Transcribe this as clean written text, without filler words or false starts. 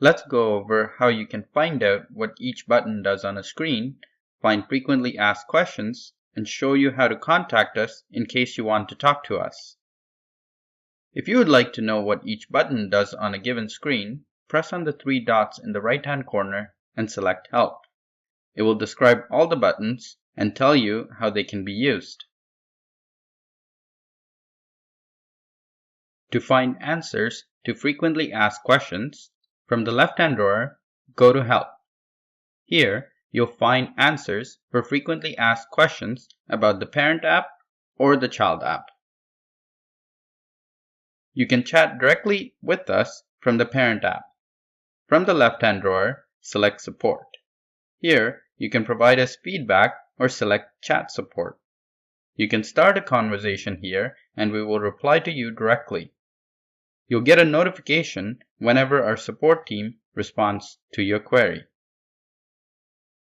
Let's go over how you can find out what each button does on a screen, find frequently asked questions, and show you how to contact us in case you want to talk to us. If you would like to know what each button does on a given screen, press on the three dots in the right-hand corner and select Help. It will describe all the buttons and tell you how they can be used. To find answers to frequently asked questions, from the left-hand drawer, go to Help. Here, you'll find answers for frequently asked questions about the Parent app or the Child app. You can chat directly with us from the Parent app. From the left-hand drawer, select Support. Here, you can provide us feedback or select Chat Support. You can start a conversation here and we will reply to you directly. You'll get a notification whenever our support team responds to your query.